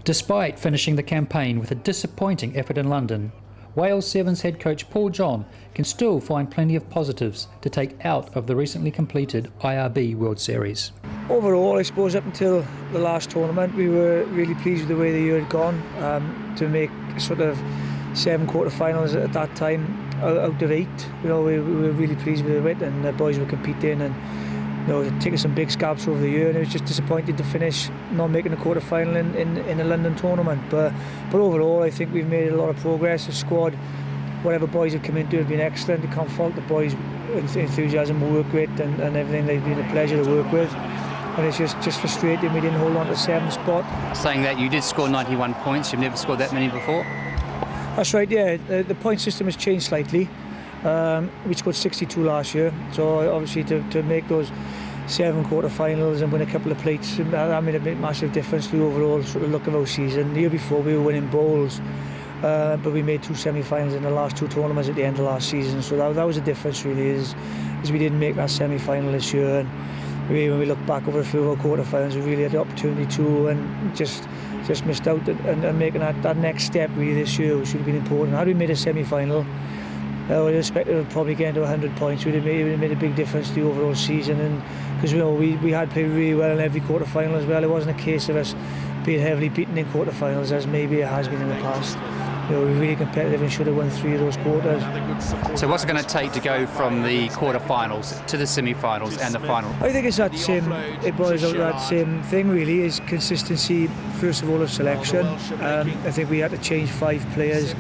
Despite finishing the campaign with a disappointing effort in London, Wales Sevens head coach Paul John can still find plenty of positives to take out of the recently completed IRB World Series. Overall, I suppose up until the last tournament, we were really pleased with the way the year had gone. To make sort of 7 quarter-finals at that time out of 8, we were really pleased with it, and the boys were competing and taking some big scalps over the year, and it was just disappointing to finish not making a quarter-final in a London tournament. But overall, I think we've made a lot of progress. The squad, whatever boys have come into, have been excellent. I can't fault the boys' enthusiasm, work rate, and everything. They've been a pleasure to work with. And it's just frustrating we didn't hold on to the 7th spot. Saying that, you did score 91 points. You've never scored that many before. That's right, yeah. The point system has changed slightly. We scored 62 last year, so obviously to make those 7 quarter-finals and win a couple of plates, that made a massive difference to the overall sort of look of our season. The year before we were winning bowls, but we made 2 semi-finals in the last 2 tournaments at the end of last season, so that was the difference really, is we didn't make that semi-final this year. And when we look back over a few of our quarter-finals, we really had the opportunity to, and just missed out and making that next step really this year, which would have been important. Had we made a semi-final, I would expect to probably get into 100 points. It would have made a big difference to the overall season, and because we had played really well in every quarter-final as well. It wasn't a case of us being heavily beaten in quarter-finals as maybe it has been in the past. We were really competitive and should have won 3 of those quarters. So what's it going to take to go from the quarter-finals to the semi-finals and the final? I think it's that same. It boils out to that same thing really, is consistency first of all of selection. I think we had to change 5 players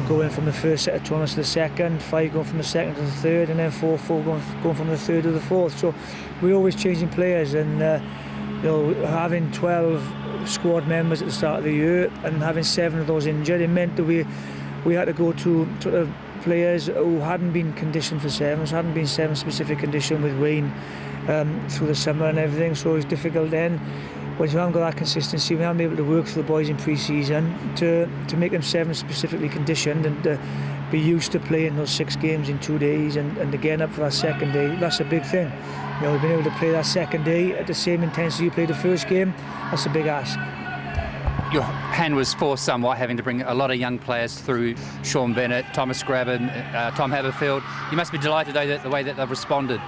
going from the first set of tournaments to the second, 5 going from the second to the third, and then 4 going from the third to the fourth. So we're always changing players, and having 12 squad members at the start of the year and having 7 of those injured, it meant that we had to go to sort of players who hadn't been conditioned for sevens, hadn't been 7 specific condition with rain through the summer and everything, so it was difficult then. When you haven't got that consistency, we haven't been able to work for the boys in pre-season to make them 7 specifically conditioned and be used to playing those 6 games in 2 days and again up for that second day. That's a big thing. We've been able to play that second day at the same intensity you played the first game. That's a big ask. Your hand was forced somewhat, having to bring a lot of young players through. Sean Bennett, Thomas Graben, Tom Haberfield. You must be delighted though the way that they've responded.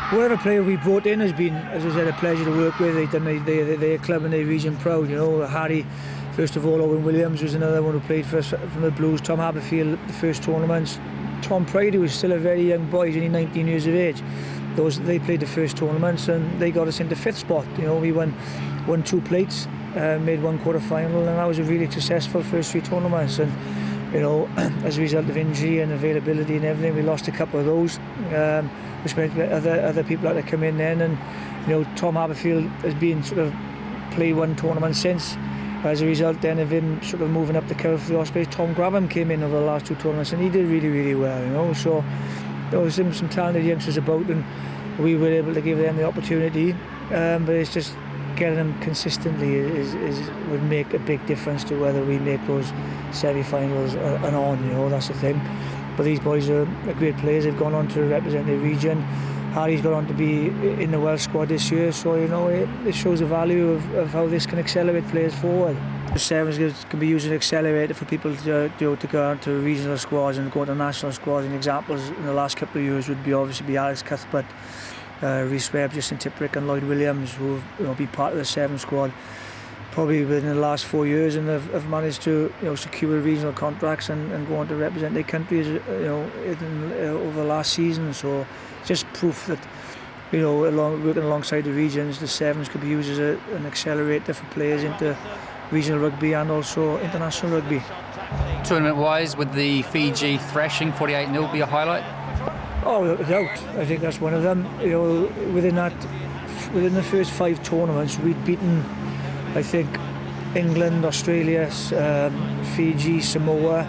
Whatever player we brought in has been, as I said, a pleasure to work with. They've done their club and their region proud. Harry, first of all, Owen Williams was another one who played for us from the Blues. Tom Haberfield, the first tournaments. Tom Pride, who was still a very young boy, he's only 19 years of age. They played the first tournaments and they got us into 5th spot. We won 2 plates, made 1 quarter-final, and that was a really successful first 3 tournaments. And as a result of injury and availability and everything, we lost a couple of those, which meant other people had to come in then. And Tom Haberfield has been sort of played 1 tournament since. As a result then of him sort of moving up the curve for the Ospreys, Tom Graben came in over the last 2 tournaments and he did really, really well. So there was some talented youngsters about, and we were able to give them the opportunity. But it's just getting them consistently would make a big difference to whether we make those semi-finals and on. That's the thing. But these boys are great players. They've gone on to represent their region. Harry's gone on to be in the Welsh squad this year, so it shows the value of how this can accelerate players forward. The Sevens can be used as an accelerator for people to go on to regional squads and go to national squads. And examples in the last couple of years would be obviously Alex Cuthbert, Rhys Webb, Justin Tipperick and Lloyd Williams, who have been part of the Sevens squad probably within the last 4 years, and have managed to secure regional contracts and go on to represent their countries over the last season. So just proof that working alongside the regions, the Sevens could be used as an accelerator for players into regional rugby and also international rugby. Tournament-wise, would the Fiji thrashing 48-0 be a highlight? Oh, without a doubt. I think that's one of them. Within the first 5 tournaments, we'd beaten, I think, England, Australia, Fiji, Samoa,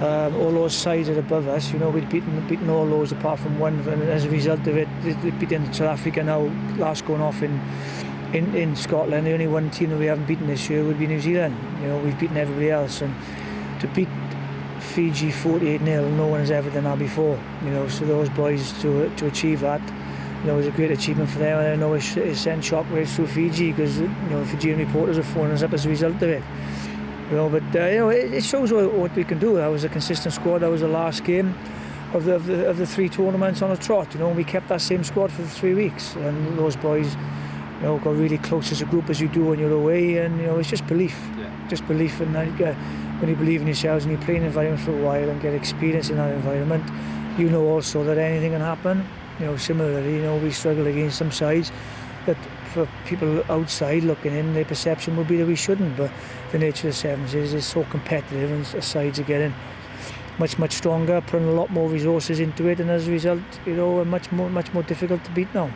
all those sides are above us. We'd beaten all those apart from one, and as a result of it, they beaten South Africa now, last going off in Scotland. The only one team that we haven't beaten this year would be New Zealand. We've beaten everybody else, and to beat Fiji 48-0, no one has ever done that before. So those boys to achieve that, it was a great achievement for them, and I know it sent shockwaves through Fiji, because Fijian reporters are phoning us up as a result of it. But it shows what we can do. That was a consistent squad. That was the last game of the 3 tournaments on a trot. We kept that same squad for the 3 weeks, and those boys got really close as a group, as you do when you're away, and it's just belief. Just belief, and when you believe in yourselves and you play in an environment for a while and get experience in that environment, also that anything can happen. Similarly, we struggle against some sides that, for people outside looking in, their perception would be that we shouldn't, but the nature of the Sevens is it's so competitive, and the sides are getting much stronger, putting a lot more resources into it, and as a result, much more difficult to beat now.